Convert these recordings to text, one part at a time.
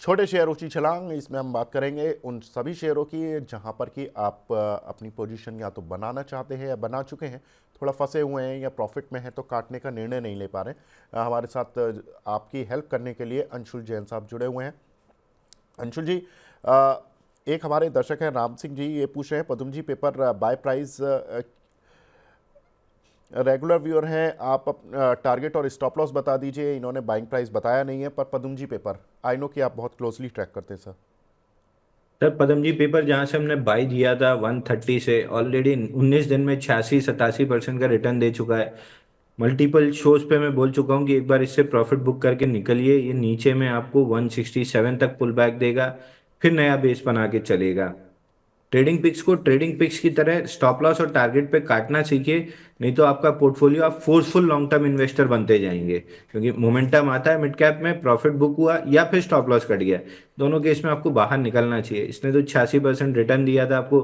छोटे शेयरों की छलांग, इसमें हम बात करेंगे उन सभी शेयरों की जहां पर कि आप अपनी पोजीशन या तो बनाना चाहते हैं या बना चुके हैं, थोड़ा फंसे हुए हैं या प्रॉफिट में हैं तो काटने का निर्णय नहीं ले पा रहे हैं। हमारे साथ आपकी हेल्प करने के लिए अंशुल जैन साहब जुड़े हुए हैं। अंशुल जी, एक हमारे दर्शक हैं राम सिंह जी, ये पूछ रहे हैं Padam ji paper by price regular viewer हैं, आप टारगेट और स्टॉप लॉस बता दीजिए। इन्होंने बाइंग प्राइस बताया नहीं है, पर पदम जी पेपर आई नो कि आप बहुत क्लोजली ट्रैक करते हैं सर। सर पदम जी पेपर जहां से हमने बाई दिया था 130 से ऑलरेडी 19 दिन में 86-87% का रिटर्न दे चुका है। मल्टीपल शोज पे मैं बोल चुका हूँ कि एक बार इससे प्रॉफिट बुक करके निकलिए, ये नीचे में आपको 167 तक पुल बैक देगा, फिर नया बेस बना के चलेगा। ट्रेडिंग पिक्स को ट्रेडिंग पिक्स की तरह स्टॉप लॉस और टारगेट पे काटना सीखिए, नहीं तो आपका पोर्टफोलियो आप फोर्सफुल लॉन्ग टर्म इन्वेस्टर बनते जाएंगे। क्योंकि मोमेंटम आता है मिड कैप में, प्रॉफिट बुक हुआ या फिर स्टॉप लॉस कट गया, दोनों केस में आपको बाहर निकलना चाहिए। इसने तो 86% रिटर्न दिया था आपको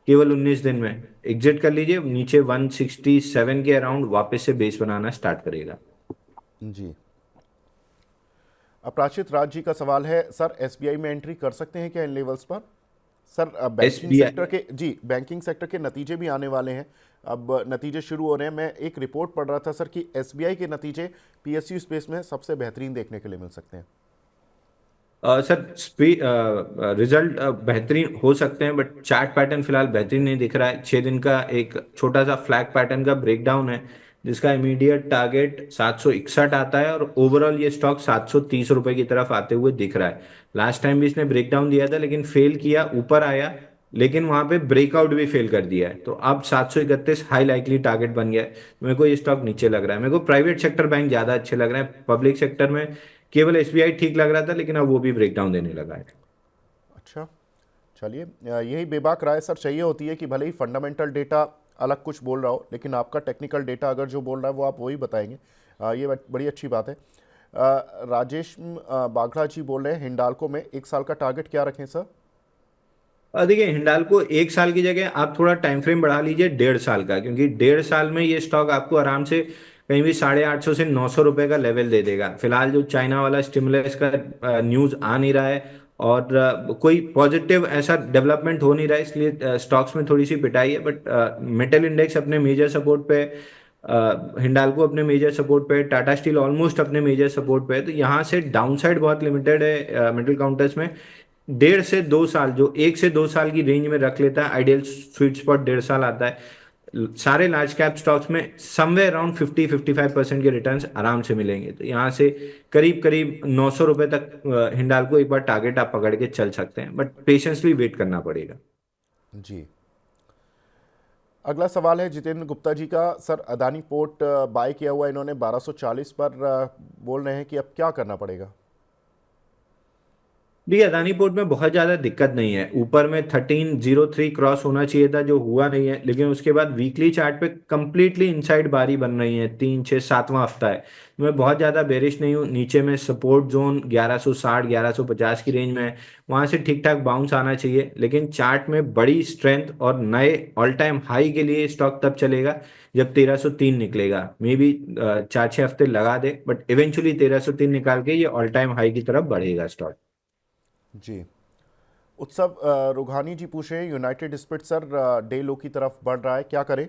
केवल 19 दिन में। एग्जिट कर लीजिए, नीचे 167 के अराउंड वापस से बेस बनाना स्टार्ट करेगा। जी, अपराजित राज जी का सवाल है, सर एसबीआई में एंट्री कर सकते हैं क्या इन लेवल्स पर? Sir S banking B sector के, जी बैंकिंग सेक्टर के नतीजे भी आने वाले हैं। अब नतीजे शुरू हो रहे हैं। मैं एक रिपोर्ट पढ़ रहा था सर कि एसबीआई के नतीजे पीएसयू स्पेस में सबसे बेहतरीन देखने के लिए मिल सकते हैं। सर रिजल्ट बेहतरीन हो सकते हैं, बट चार्ट पैटर्न फिलहाल बेहतरीन नहीं दिख रहा है। 6 दिन का एक छोटा सा फ्लैग पैटर्न का ब्रेकडाउन है, जिसका इमीडिएट टारगेट 761 आता है, और ओवरऑल ये स्टॉक 730 रुपए की तरफ आते हुए दिख रहा है। लास्ट टाइम भी इसने ब्रेकडाउन दिया था लेकिन फेल किया, ऊपर आया लेकिन वहां पे ब्रेकआउट भी फेल कर दिया है। तो अब 731 हाई लाइकली टारगेट बन गया है। मेरे को ये स्टॉक नीचे लग रहा है। मेरे को प्राइवेट सेक्टर बैंक ज्यादा अच्छे लग रहे हैं। पब्लिक सेक्टर में केवल एसबीआई ठीक लग रहा था, लेकिन अब वो भी ब्रेकडाउन देने लगा है। अच्छा, चलिए, यही बेबाक राय सर चाहिए होती है कि भले ही फंडामेंटल डेटा अलग कुछ बोल रहा हो, लेकिन आपका टेक्निकल डेटा अगर जो बोल रहा है वो आप वही बताएंगे। ये बड़ी अच्छी बात है। राजेश बाघड़ा जी बोल रहे हैं हिंडाल्को में 1 साल का टारगेट क्या रखें सर? और देखिए, हिंडाल्को 1 साल की जगह आप थोड़ा टाइम फ्रेम बढ़ा लीजिए 1.5 साल का, क्योंकि 1.5 साल में ये स्टॉक आपको आराम से कहीं भी 850 से 900 रुपए का लेवल दे देगा। फिलहाल जो चाइना वाला स्टिमुलस का न्यूज आ नहीं रहा है, और कोई पॉजिटिव ऐसा डेवलपमेंट हो नहीं रहा है, इसलिए स्टॉक्स में थोड़ी सी पिटाई है। बट मेटल इंडेक्स अपने मेजर सपोर्ट पे, हिंडाल्को अपने मेजर सपोर्ट पे, टाटा स्टील ऑलमोस्ट अपने मेजर सपोर्ट पे है। तो यहाँ से डाउनसाइड बहुत लिमिटेड है मेटल काउंटर्स में। 1.5 से 2 साल, जो 1 से 2 साल की रेंज में रख लेता है, आइडियल स्वीट स्पॉट 1.5 साल आता है। सारे लार्ज कैप स्टॉक्स में समवेयर अराउंड 50-55% के रिटर्न्स आराम से मिलेंगे। तो यहाँ से करीब करीब 900 रुपए तक हिंडाल्को एक बार टारगेट आप पकड़ के चल सकते हैं, बट पेशेंसली वेट करना पड़ेगा। जी, अगला सवाल है जितेंद्र गुप्ता जी का। सर अदानी पोर्ट बाय किया हुआ इन्होंने 1240 पर, बोल रहे हैं कि अब क्या करना पड़ेगा? देखिए, अदानी पोर्ट में बहुत ज्यादा दिक्कत नहीं है। ऊपर में 1303 क्रॉस होना चाहिए था, जो हुआ नहीं है। लेकिन उसके बाद वीकली चार्ट पे कंप्लीटली इनसाइड बारी बन रही है। 3 6 7वां हफ्ता है। मैं बहुत ज्यादा बेरिश नहीं हूँ। नीचे में सपोर्ट जोन 1160 1150 की रेंज में है, वहां से ठीक ठाक बाउंस आना चाहिए। लेकिन चार्ट में बड़ी स्ट्रेंथ और नए ऑल टाइम हाई के लिए स्टॉक तब चलेगा जब 1303 निकलेगा। मे बी 4 6 हफ्ते लगा दे, बट इवेंचुअली 1303 निकाल के ये ऑल टाइम हाई की तरफ बढ़ेगा स्टॉक। जी, उत्सव रुघानी जी पूछ रहे हैं यूनाइटेड स्पिरिट सर डे लो की तरफ बढ़ रहा है, क्या करें?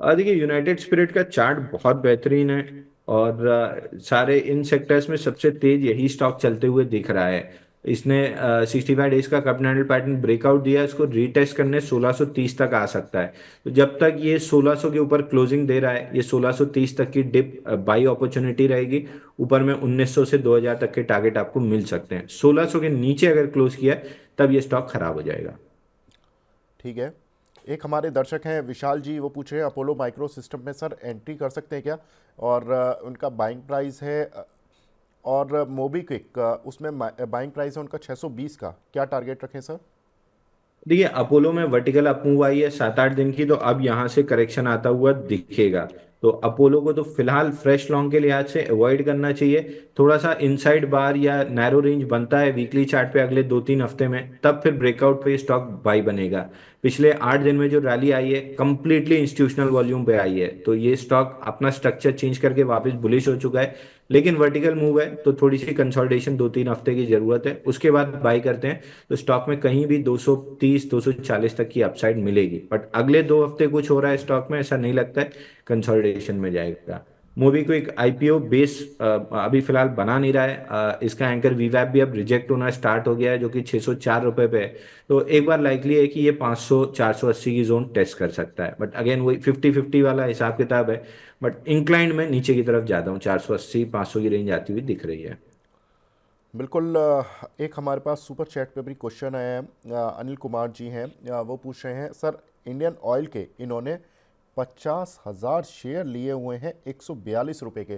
देखिए, यूनाइटेड स्पिरिट का चार्ट बहुत बेहतरीन है, और सारे इन सेक्टर्स में सबसे तेज यही स्टॉक चलते हुए दिख रहा है। इसने 65 डेज का कप कैंडल पैटर्न ब्रेकआउट दिया, इसको रीटेस्ट करने 1630 तक आ सकता है। तो जब तक ये 1600 के ऊपर क्लोजिंग दे रहा है, ये 1630 तक की डिप बाई अपॉर्चुनिटी रहेगी। ऊपर में 1900 से 2000 तक के टारगेट आपको मिल सकते हैं। 1600 के नीचे अगर क्लोज किया तब ये स्टॉक खराब हो जाएगा। ठीक है। एक हमारे दर्शक हैं विशाल जी, वो पूछ रहे हैं अपोलो माइक्रो सिस्टम में सर एंट्री कर सकते हैं क्या? और उनका बाइंग प्राइस है, और मोबीक्विक उसमें बाइंग प्राइस है उनका 620 का, क्या टारगेट रखें सर? देखिए, अपोलो में वर्टिकल अपमूव आई है 7 8 दिन की, तो अब यहाँ से करेक्शन आता हुआ दिखेगा। तो अपोलो को तो फिलहाल फ्रेश लॉन्ग के लिहाज से अवॉइड करना चाहिए। थोड़ा सा इनसाइड बार या नैरो रेंज बनता है वीकली चार्ट पे अगले 2 3 हफ्ते में, तब फिर ब्रेकआउट पे स्टॉक बाई बनेगा। पिछले 8 दिन में जो रैली आई है कंप्लीटली इंस्टीट्यूशनल वॉल्यूम पे आई है, तो ये स्टॉक अपना स्ट्रक्चर चेंज करके वापस बुलिश हो चुका है। लेकिन वर्टिकल मूव है तो थोड़ी सी कंसोलिडेशन 2-3 हफ्ते की जरूरत है, उसके बाद बाई करते हैं तो स्टॉक में कहीं भी 230 240 तक की अपसाइड मिलेगी। बट अगले 2 हफ्ते कुछ हो रहा है स्टॉक में ऐसा नहीं लगता है, कंसोलिडेशन में जाएगा। मोबीक्विक आईपीओ बेस अभी फिलहाल बना नहीं रहा है। इसका एंकर वीवैप भी अब रिजेक्ट होना स्टार्ट हो गया है, जो कि 604 रुपये पे है। तो एक बार लाइकली है कि ये 500 480 की जोन टेस्ट कर सकता है, बट अगेन वही 50-50 वाला हिसाब किताब है। बट इंक्लाइंड में नीचे की तरफ जाता हूँ, 480 500 की रेंज आती हुई दिख रही है। बिल्कुल। एक हमारे पास सुपर चैट पे भी क्वेश्चन आया है। अनिल कुमार जी हैं, वो पूछ रहे हैं सर, इंडियन ऑयल के इन्होंने 50,000 शेयर लिए हुए हैं 142 रुपये के।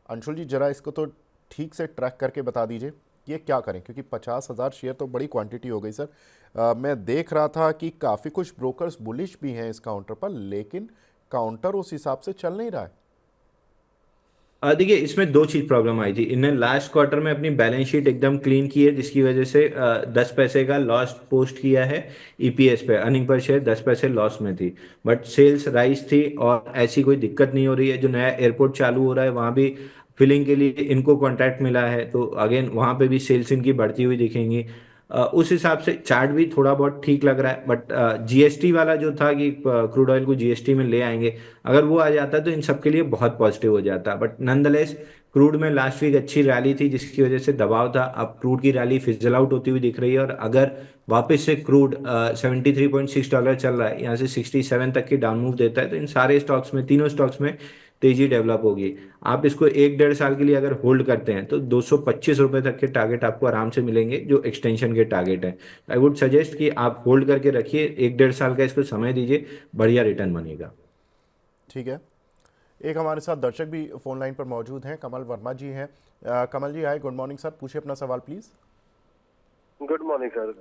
अंशुल जी ज़रा इसको तो ठीक से ट्रैक करके बता दीजिए ये क्या करें, क्योंकि 50,000 शेयर तो बड़ी क्वांटिटी हो गई सर। मैं देख रहा था कि काफ़ी कुछ ब्रोकर्स बुलिश भी हैं इस काउंटर पर, लेकिन काउंटर उस हिसाब से चल नहीं रहा है। देखिए, इसमें दो चीज प्रॉब्लम आई थी। इन्हें लास्ट क्वार्टर में अपनी बैलेंस शीट एकदम क्लीन की है, जिसकी वजह से 10 पैसे का लॉस पोस्ट किया है ईपीएस पे। अर्निंग पर शेयर 10 पैसे लॉस में थी, बट सेल्स राइज थी और ऐसी कोई दिक्कत नहीं हो रही है। जो नया एयरपोर्ट चालू हो रहा है वहाँ भी फिलिंग के लिए इनको कॉन्ट्रैक्ट मिला है, तो अगेन वहाँ पे भी सेल्स इनकी बढ़ती हुई दिखेंगी। उस हिसाब से चार्ट भी थोड़ा बहुत ठीक लग रहा है। बट जीएसटी वाला जो था कि क्रूड ऑयल को जीएसटी में ले आएंगे, अगर वो आ जाता तो इन सबके लिए बहुत पॉजिटिव हो जाता। बट नॉनदलेस क्रूड में लास्ट वीक अच्छी रैली थी, जिसकी वजह से दबाव था। अब क्रूड की रैली फिजल आउट होती हुई दिख रही है, और अगर वापस से क्रूड $73.6 चल रहा है, यहाँ से 67 तक की डाउन मूव देता है, तो इन सारे स्टॉक्स में, तीनों स्टॉक्स में तेजी डेवलप होगी। आप इसको 1-1.5 साल के लिए अगर होल्ड करते हैं तो 225 रुपए तक के टारगेट आपको आराम से मिलेंगे, जो एक्सटेंशन के टारगेट है। आई वुड सजेस्ट कि आप होल्ड करके रखिए, 1-1.5 साल का इसको समय दीजिए, बढ़िया रिटर्न बनेगा। ठीक है। एक हमारे साथ दर्शक भी फोन लाइन पर मौजूद हैं, कमल वर्मा जी हैं। कमल जी हाय, गुड मॉर्निंग सर, पूछिए अपना सवाल please. Good morning sir.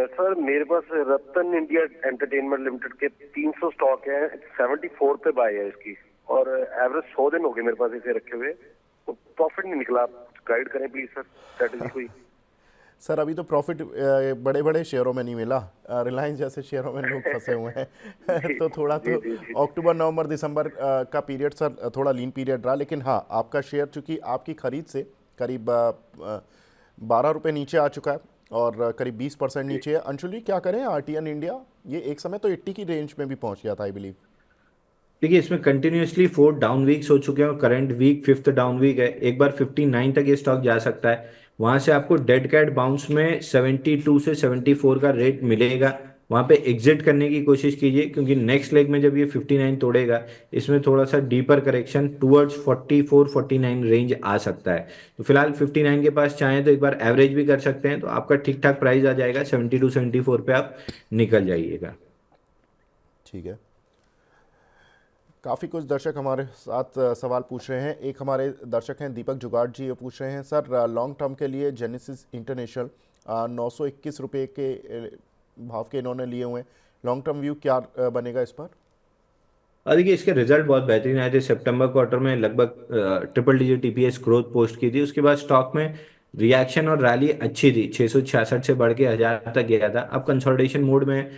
Sir मेरे पास रतन इंडिया एंटरटेनमेंट लिमिटेड के 300 स्टॉक है, 74 पे बाय है इसकी, और एवरेज 100 दिन हो गए मेरे पास इसे रखे हुए, तो प्रॉफिट नहीं निकला। आप गाइड करें प्लीज सर, स्ट्रेटेजी कोई। सर अभी तो प्रॉफिट बड़े बड़े शेयरों में नहीं मिला, रिलायंस जैसे शेयरों में लोग फंसे हुए हैं। जी तो थोड़ा जी तो जी जी। अक्टूबर नवंबर दिसंबर का पीरियड सर थोड़ा लीन पीरियड रहा, लेकिन हाँ आपका शेयर चूंकि आपकी खरीद से करीब 12 रुपये नीचे आ चुका है और करीब 20% जी नीचे है। अंशुल जी क्या करें, आरटीएन इंडिया ये एक समय तो 80 की रेंज में भी पहुंच गया था आई बिलीव। देखिए, इसमें कंटिन्यूअसली 4 डाउन वीक्स हो चुके हैं और current week 5th down week है। एक बार 59 तक ये स्टॉक जा सकता है। वहां से आपको डेड कैट बाउंस में 72 से 74 का रेट मिलेगा, वहां पे एग्जिट करने की कोशिश कीजिए, क्योंकि नेक्स्ट लेग में जब ये 59 तोड़ेगा, इसमें थोड़ा सा डीपर करेक्शन टूवर्ड्स 44-49 रेंज आ सकता है। तो फिलहाल 59 के पास चाहें तो एक बार एवरेज भी कर सकते हैं, तो आपका ठीक ठाक प्राइस आ जाएगा। 72-74 पे आप निकल जाइएगा। ठीक है। काफ़ी कुछ दर्शक हमारे साथ सवाल पूछ रहे हैं। एक हमारे दर्शक हैं दीपक जुगाड़ जी, ये पूछ रहे हैं सर लॉन्ग टर्म के लिए जेनेसिस इंटरनेशनल 921 रुपये के भाव के इन्होंने लिए हुए हैं, लॉन्ग टर्म व्यू क्या बनेगा इस पर? और देखिए, इसके रिजल्ट बहुत बेहतरीन आए थे। सितंबर क्वार्टर में लगभग triple digit TPS growth post की थी। उसके बाद स्टॉक में रिएक्शन और रैली अच्छी थी, 666 से बढ़ के 1000 तक गया था। अब कंसोलिडेशन मोड में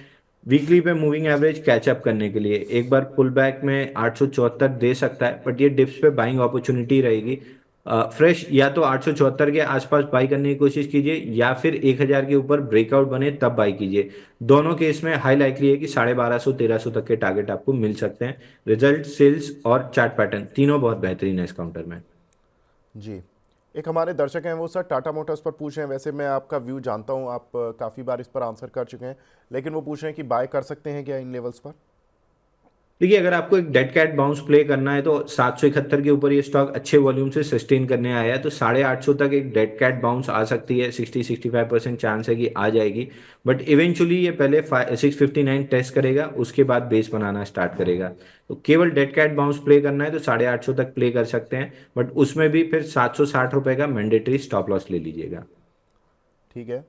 वीकली पे मूविंग एवरेज कैचअप करने के लिए एक बार पुल बैक में 874 दे सकता है, बट ये डिप्स पे बाइंग अपॉर्चुनिटी रहेगी। फ्रेश या तो 874 के आसपास बाई करने की कोशिश कीजिए, या फिर 1000 के ऊपर ब्रेकआउट बने तब बाई कीजिए। दोनों केस में हाई लाइकली है कि 1250 1300 तक के टारगेट आपको मिल सकते हैं। रिजल्ट, सेल्स और चार्ट पैटर्न तीनों बहुत बेहतरीन है इस काउंटर में। जी। एक हमारे दर्शक हैं वो सर टाटा मोटर्स पर पूछ रहे हैं, वैसे मैं आपका व्यू जानता हूँ, आप काफ़ी बार इस पर आंसर कर चुके हैं, लेकिन वो पूछ रहे हैं कि बाय कर सकते हैं क्या इन लेवल्स पर? देखिए, अगर आपको एक डेड कैट बाउंस प्ले करना है तो 771 के ऊपर ये स्टॉक अच्छे वॉल्यूम से सस्टेन करने आया है, तो 850 तक एक डेड कैट बाउंस आ सकती है। 60-65% चांस है कि आ जाएगी। बट इवेंचुअली ये पहले 659 टेस्ट करेगा, उसके बाद बेस बनाना स्टार्ट करेगा। तो केवल डेड कैट बाउंस प्ले करना है तो 850 तक प्ले कर सकते हैं, बट उसमें भी फिर 760 रुपए का मैंडेटरी स्टॉप लॉस ले लीजिएगा। ठीक है।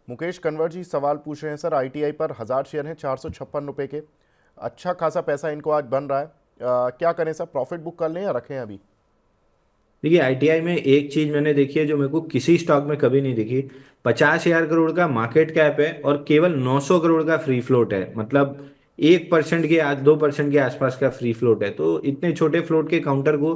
मुकेश कन्वर जी सवाल पूछ रहे हैं सर, आईटीआई पर 1000 शेयर हैं 456 रुपये के, अच्छा खासा पैसा इनको आज बन रहा है, क्या करें सर, प्रॉफिट बुक कर लें या रखें अभी? देखिए आईटीआई में एक चीज मैंने देखी है जो मेरे को किसी स्टॉक में कभी नहीं दिखी। 50,000 करोड़ का मार्केट कैप है और केवल 900 करोड़ का फ्री फ्लोट है। मतलब 1% के 2% के आसपास का फ्री फ्लोट है। तो इतने छोटे फ्लोट के काउंटर को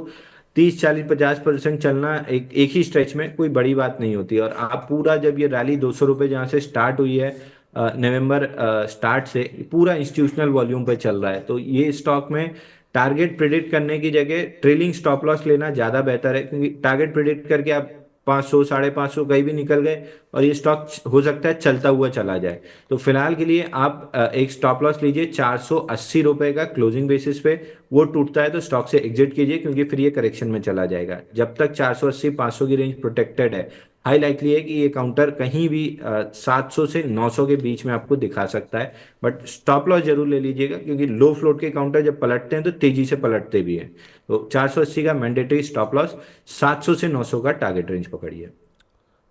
30 40 50% चलना एक ही स्ट्रेच में कोई बड़ी बात नहीं होती। और आप पूरा जब ये रैली 200 रुपये जहाँ से स्टार्ट हुई है नवंबर स्टार्ट से पूरा इंस्टीट्यूशनल वॉल्यूम पे चल रहा है। तो ये स्टॉक में टारगेट प्रिडिक्ट करने की जगह ट्रेलिंग स्टॉप लॉस लेना ज़्यादा बेहतर है, क्योंकि टारगेट प्रिडिक्ट करके आप 500 550 कहीं भी निकल गए और ये स्टॉक हो सकता है चलता हुआ चला जाए। तो फिलहाल के लिए आप एक स्टॉप लॉस लीजिए 480 रुपये का क्लोजिंग बेसिस पे। वो टूटता है तो स्टॉक से एग्जिट कीजिए, क्योंकि फिर ये करेक्शन में चला जाएगा। जब तक 480 500 की रेंज प्रोटेक्टेड है, हाई लाइकली है कि ये काउंटर कहीं भी 700 से 900 के बीच में आपको दिखा सकता है। बट स्टॉप लॉस जरूर ले लीजिएगा, क्योंकि लो फ्लोट के काउंटर जब पलटते हैं तो तेजी से पलटते भी हैं। तो 480 का मैंडेटरी स्टॉप लॉस, 700 से 900 का टारगेट रेंज पकड़िए।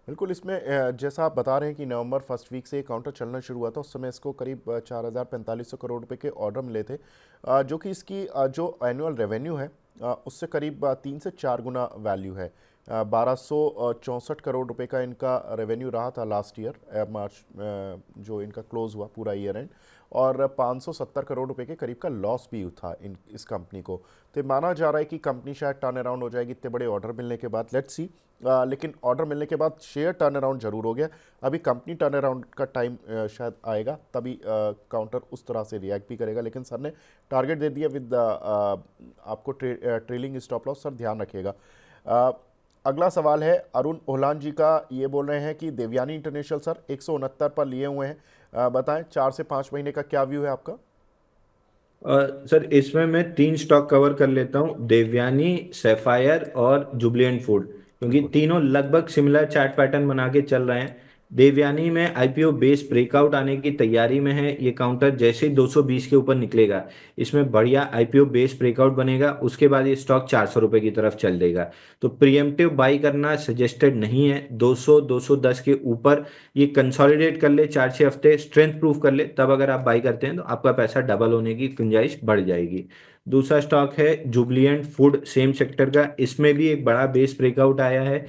बिल्कुल। इसमें जैसा आप बता रहे हैं कि नवंबर फर्स्ट वीक से ये काउंटर चलना शुरू हुआ था, उस समय इसको करीब 4,4500 करोड़ रुपए के ऑर्डर मिले थे, जो कि इसकी जो एनुअल रेवेन्यू है उससे करीब 3 से 4 गुना वैल्यू है। 1264 करोड़ रुपए का इनका रेवेन्यू रहा था लास्ट ईयर मार्च जो इनका क्लोज हुआ पूरा ईयर एंड, और 570 करोड़ रुपए के करीब का लॉस भी था इस कंपनी को। तो ये माना जा रहा है कि कंपनी शायद टर्न अराउंड हो जाएगी इतने बड़े ऑर्डर मिलने के बाद, लेट्स सी। लेकिन ऑर्डर मिलने के बाद शेयर टर्न अराउंड जरूर हो गया। अभी कंपनी टर्न अराउंड का टाइम शायद आएगा, तभी काउंटर उस तरह से रिएक्ट भी करेगा। लेकिन सर ने टारगेट दे दिया विद आपको ट्रेलिंग स्टॉप लॉस, सर ध्यान रखिएगा। अगला सवाल है अरुण ओहलान जी का। ये बोल रहे हैं कि देवयानी इंटरनेशनल सर 169 पर लिए हुए हैं, बताएं 4 से 5 महीने का क्या व्यू है आपका? सर इसमें मैं 3 स्टॉक कवर कर लेता हूँ, देवयानी, सैफायर और जुबलिएंट फूड, क्योंकि बिल्कुल। तीनों लगभग सिमिलर चार्ट पैटर्न बना के चल रहे हैं। देवयानी में आईपीओ बेस ब्रेकआउट आने की तैयारी में है। ये काउंटर जैसे ही 220 के ऊपर निकलेगा, इसमें बढ़िया आईपीओ बेस ब्रेकआउट बनेगा। उसके बाद ये स्टॉक 400 रुपये की तरफ चल देगा। तो प्रियम्पटिव बाई करना सजेस्टेड नहीं है। 200 210 के ऊपर ये कंसोलिडेट कर ले, 4 6 हफ्ते स्ट्रेंथ प्रूफ कर ले, तब अगर आप बाई करते हैं तो आपका पैसा डबल होने की गुंजाइश बढ़ जाएगी। दूसरा स्टॉक है जुबलिएंट फूड, सेम सेक्टर का। इसमें भी एक बड़ा बेस ब्रेकआउट आया है।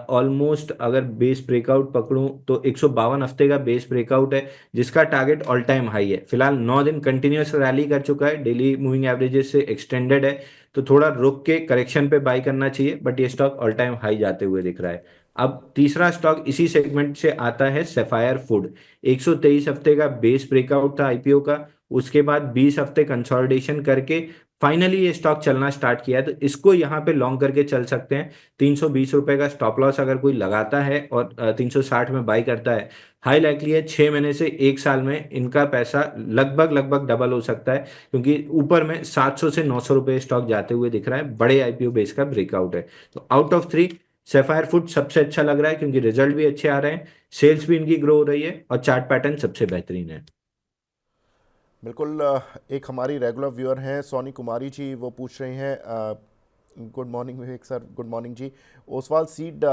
ऑलमोस्ट अगर बेस ब्रेकआउट पकड़ूं तो 152 हफ्ते का बेस ब्रेकआउट है, जिसका टारगेट ऑल टाइम हाई है। फिलहाल 9 दिन कंटिन्यूअस रैली कर चुका है, डेली मूविंग एवरेजेस से एक्सटेंडेड है। तो थोड़ा रुक के करेक्शन पे बाई करना चाहिए, बट ये स्टॉक ऑल टाइम हाई जाते हुए दिख रहा है। अब तीसरा स्टॉक इसी सेगमेंट से आता है, सैफायर फूड। 123 हफ्ते का बेस ब्रेकआउट था आईपीओ का, उसके बाद 20 हफ्ते कंसोलिडेशन करके फाइनली ये स्टॉक चलना स्टार्ट किया है। तो इसको यहाँ पे लॉन्ग करके चल सकते हैं। 320 रुपए का स्टॉप लॉस अगर कोई लगाता है और 360 में बाई करता है, हाई लाइकली है 6 महीने से 1 साल में इनका पैसा लगभग लगभग डबल हो सकता है, क्योंकि ऊपर में 700 से 900 रुपए स्टॉक जाते हुए दिख रहा है। बड़े आईपीओ बेस का ब्रेकआउट है। तो आउट ऑफ 3 सैफायर फूड सबसे अच्छा लग रहा है, क्योंकि रिजल्ट भी अच्छे आ रहे हैं, सेल्स भी इनकी ग्रो हो रही है और चार्ट पैटर्न सबसे बेहतरीन है। बिल्कुल। एक हमारी रेगुलर व्यूअर हैं सोनी कुमारी जी, वो पूछ रही हैं, गुड मॉर्निंग विवेक सर, गुड मॉर्निंग जी। ओसवाल सीड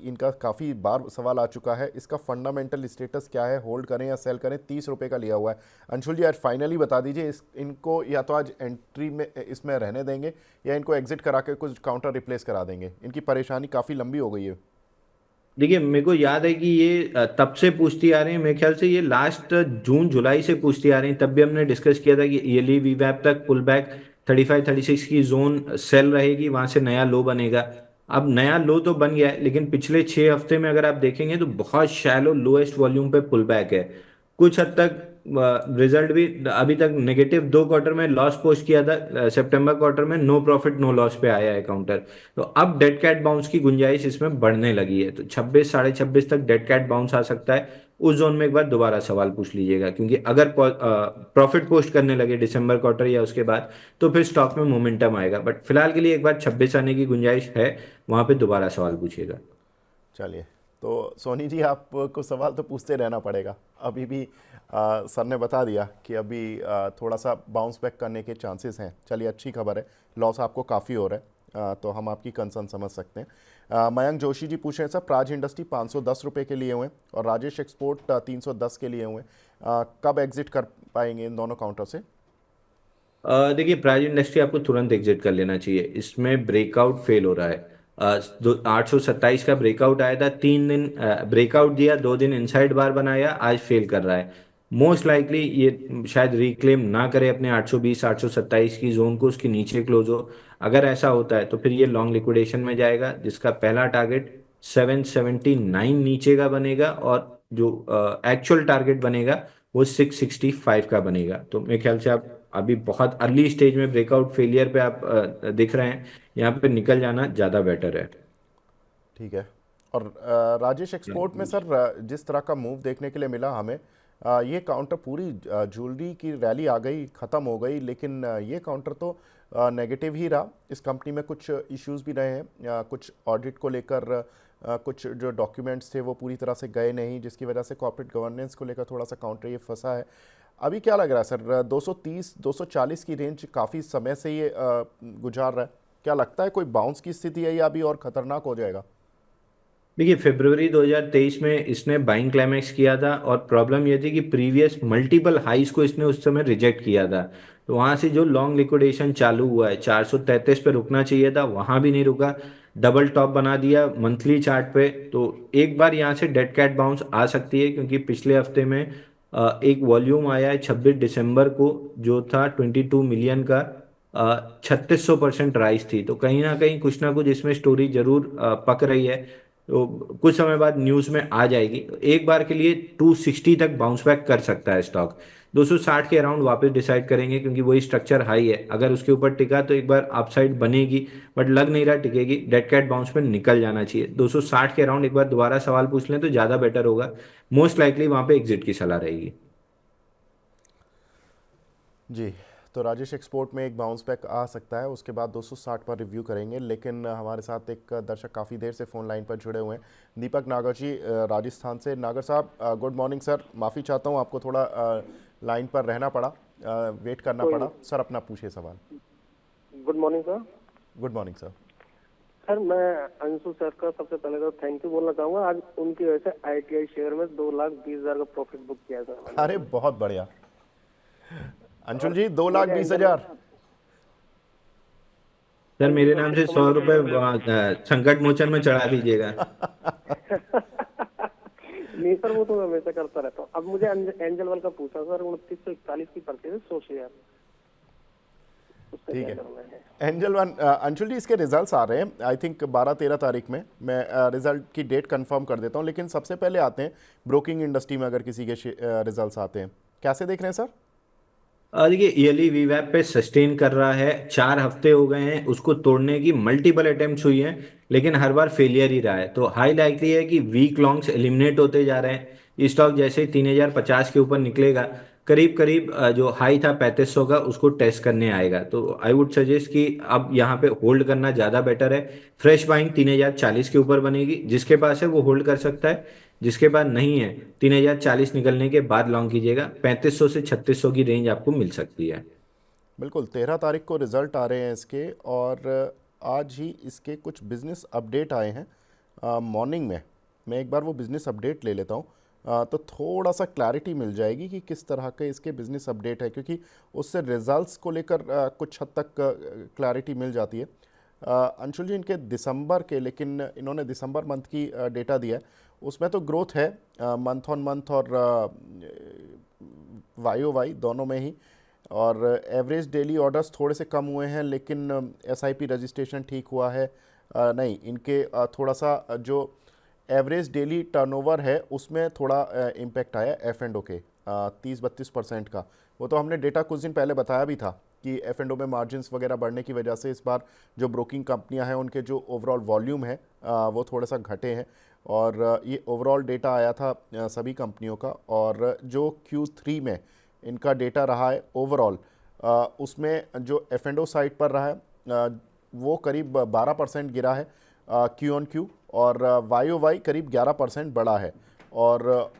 इनका काफ़ी बार सवाल आ चुका है, इसका फंडामेंटल स्टेटस क्या है, होल्ड करें या सेल करें? 30 रुपये का लिया हुआ है। अंशुल जी आज फाइनली बता दीजिए, इनको या तो आज एंट्री में इसमें रहने देंगे या इनको एग्जिट करा के कुछ काउंटर रिप्लेस करा देंगे? इनकी परेशानी काफ़ी लंबी हो गई है। देखिए मेरे को याद है कि ये तब से पूछती आ रही है, मेरे ख्याल से ये लास्ट जून जुलाई से पूछती आ रही है। तब भी हमने डिस्कस किया था कि ईयरली वीवैप तक पुल बैक 35 36 की जोन सेल रहेगी, वहां से नया लो बनेगा। अब नया लो तो बन गया है, लेकिन पिछले 6 हफ्ते में अगर आप देखेंगे तो बहुत शैलो लोएस्ट वॉल्यूम पे पुल बैक है। कुछ हद तक रिजल्ट भी अभी तक नेगेटिव, 2 क्वार्टर में लॉस पोस्ट किया था, सितंबर क्वार्टर में नो प्रॉफिट नो लॉस पे आया है काउंटर। तो अब डेड कैट बाउंस की गुंजाइश इसमें बढ़ने लगी है। तो 26 26.5 तक डेड कैट बाउंस आ सकता है। उस जोन में एक बार दोबारा सवाल पूछ लीजिएगा, क्योंकि अगर प्रॉफिट पोस्ट करने लगे दिसंबर क्वार्टर या उसके बाद, तो फिर स्टॉक में मोमेंटम आएगा। बट फिलहाल के लिए एक बार 26 आने की गुंजाइश है, वहां पे दोबारा सवाल पूछिएगा। चलिए, तो सोनी जी आपको सवाल तो पूछते रहना पड़ेगा। अभी भी सर ने बता दिया कि अभी थोड़ा सा बाउंस बैक करने के चांसेस हैं। चलिए, अच्छी खबर है, लॉस आपको काफ़ी हो रहा है, तो हम आपकी कंसर्न समझ सकते हैं। मयंक जोशी जी पूछ रहे हैं सर, प्राज इंडस्ट्री 510 रुपये के लिए हुए हैं और राजेश एक्सपोर्ट 310 के लिए हुए हैं, कब एग्जिट कर पाएंगे इन दोनों काउंटर से? देखिए प्राइज इंडस्ट्री आपको तुरंत एग्जिट कर लेना चाहिए, इसमें ब्रेकआउट फेल हो रहा है। 827 का ब्रेकआउट आया था, 3 दिन ब्रेकआउट दिया, 2 दिन इनसाइड बार बनाया, आज फेल कर रहा है। मोस्ट लाइकली ये शायद रिक्लेम ना करे अपने 820 827 की जोन को, उसके नीचे क्लोज हो। अगर ऐसा होता है तो फिर ये लॉन्ग लिक्विडेशन में जाएगा, जिसका पहला टारगेट 779 नीचे का बनेगा, और जो एक्चुअल टारगेट बनेगा वो 665 का बनेगा। तो मेरे ख्याल से आप अभी बहुत अर्ली स्टेज में ब्रेकआउट फेलियर पे आप दिख रहे हैं, यहाँ पे निकल जाना ज़्यादा बेटर है। ठीक है। और राजेश, एक्सपोर्ट में सर जिस तरह का मूव देखने के लिए मिला हमें, ये काउंटर पूरी ज्वेलरी की रैली आ गई, ख़त्म हो गई, लेकिन ये काउंटर तो नेगेटिव ही रहा। इस कंपनी में कुछ इश्यूज भी रहे हैं, कुछ ऑडिट को लेकर कुछ जो डॉक्यूमेंट्स थे वो पूरी तरह से गए नहीं, जिसकी वजह से कॉर्पोरेट गवर्नेंस को लेकर थोड़ा सा काउंटर ये फंसा है। अभी क्या लग रहा है सर, 230 240 की रेंज काफ़ी समय से ये गुजार रहा है, क्या लगता है कोई बाउंस की स्थिति है या अभी और ख़तरनाक हो जाएगा? देखिए फरवरी 2023 में इसने बाइंग क्लाइमैक्स किया था, और प्रॉब्लम ये थी कि प्रीवियस मल्टीपल हाइस को इसने उस समय रिजेक्ट किया था। तो वहां से जो लॉन्ग लिक्विडेशन चालू हुआ है, 433 पे रुकना चाहिए था, वहां भी नहीं रुका, डबल टॉप बना दिया मंथली चार्ट पे। तो एक बार यहाँ से डेड कैट बाउंस आ सकती है, क्योंकि पिछले हफ्ते में एक वॉल्यूम आया है 26 दिसंबर को, जो था 22 मिलियन का, 3600% राइस थी। तो कहीं ना कुछ इसमें स्टोरी जरूर पक रही है। तो कुछ समय बाद न्यूज़ में आ जाएगी। तो एक बार के लिए 260 तक बाउंस बैक कर सकता है स्टॉक, 260 के अराउंड वापस डिसाइड करेंगे, क्योंकि वही स्ट्रक्चर हाई है। अगर उसके ऊपर टिका तो एक बार अपसाइड बनेगी, बट लग नहीं रहा टिकेगी। डेड कैट बाउंस पे निकल जाना चाहिए, 260 के अराउंड एक बार दोबारा सवाल पूछ लें तो ज़्यादा बेटर होगा। मोस्ट लाइकली वहाँ पे एग्जिट की सलाह रहेगी। जी। तो राजेश, एक्सपोर्ट में एक बाउंस बैक आ सकता है, उसके बाद 260 पर रिव्यू करेंगे। लेकिन हमारे साथ एक दर्शक काफ़ी देर से फ़ोन लाइन पर जुड़े हुए हैं, दीपक नागर जी, राजस्थान से। नागर साहब, गुड मॉर्निंग सर। माफ़ी चाहता हूँ, आपको थोड़ा लाइन पर रहना पड़ा, वेट करना कोई पड़ा। सर अपना पूछिए सवाल। Good morning sir. Good morning sir. Sir मैं अंशु सर का सबसे पहले तो थैंक यू बोलना चाहूंगा। आज उनकी वजह से आईटीआई शेयर में 2,20,000 का प्रॉफिट बुक किया सर मैंने। अरे बहुत बढ़िया अंशुल जी, मुझे 2,20,000। सर थैंक यू मेरे सर, नाम से उसको 100 रुपये मुझे संकट मोचन में चढ़ा दीजिएगा। नहीं सर, वो तो मैं हमेशा करता रहता हूँ। अब मुझे एंजल वन का पूछा सर, 2941 की परचेज है 100 शेयर, उसका ठीक क्या है करना है? एंजल वन, अंशुल जी, इसके रिजल्ट्स आ रहे हैं आई थिंक 12-13 तारीख में। मैं रिजल्ट की डेट कंफर्म कर देता हूं, लेकिन सबसे पहले आते हैं ब्रोकिंग इंडस्ट्री में अगर किसी के रिजल्ट्स आते हैं, कैसे देख रहे हैं सर? देखिए ईयरली वीवैप पे सस्टेन कर रहा है, 4 हफ्ते हो गए हैं उसको तोड़ने की, मल्टीपल अटेम्प्ट्स हुई हैं, लेकिन हर बार फेलियर ही रहा है। तो हाई लाइकली है कि वीक लॉन्ग्स एलिमिनेट होते जा रहे हैं। ये स्टॉक जैसे ही 3050 के ऊपर निकलेगा, करीब करीब जो हाई था 3500 का, उसको टेस्ट करने आएगा। तो आई वुड सजेस्ट कि अब यहाँ पे होल्ड करना ज़्यादा बेटर है। फ्रेश बाइंग 3040 के ऊपर बनेगी, जिसके पास है वो होल्ड कर सकता है, जिसके बाद नहीं है 3040 निकलने के बाद लॉन्ग कीजिएगा। 3500 से 3600 की रेंज आपको मिल सकती है। बिल्कुल, 13 तारीख को रिजल्ट आ रहे हैं इसके, और आज ही इसके कुछ बिजनेस अपडेट आए हैं मॉर्निंग में। मैं एक बार वो बिजनेस अपडेट ले लेता हूँ, तो थोड़ा सा क्लैरिटी मिल जाएगी कि किस तरह के इसके बिजनेस अपडेट है, क्योंकि उससे रिजल्ट्स को लेकर कुछ हद तक क्लैरिटी मिल जाती है। अंशुल जी, इनके दिसंबर के, लेकिन इन्होंने दिसंबर मंथ की डेटा दिया है, उसमें तो ग्रोथ है मंथ ऑन मंथ और वाई ओ वाई दोनों में ही। और एवरेज डेली ऑर्डर्स थोड़े से कम हुए हैं, लेकिन एसआईपी रजिस्ट्रेशन ठीक हुआ है। नहीं, इनके थोड़ा सा जो एवरेज डेली टर्नओवर है उसमें थोड़ा इम्पैक्ट आया एफ एंड ओ के 30-32% का। वो तो हमने डेटा कुछ दिन पहले बताया भी था कि एफ एंड ओ में मार्जिन्स वगैरह बढ़ने की वजह से इस बार जो ब्रोकिंग कंपनियां हैं उनके जो ओवरऑल वॉल्यूम है वो थोड़ा सा घटे हैं। और ये ओवरऑल डेटा आया था सभी कंपनियों का, और जो Q3 में इनका डेटा रहा है ओवरऑल, उसमें जो एफ एंड ओ साइड पर रहा है वो करीब 12% गिरा है क्यू ऑन क्यू, और वाई ओ वाई करीब 11% बढ़ा है। और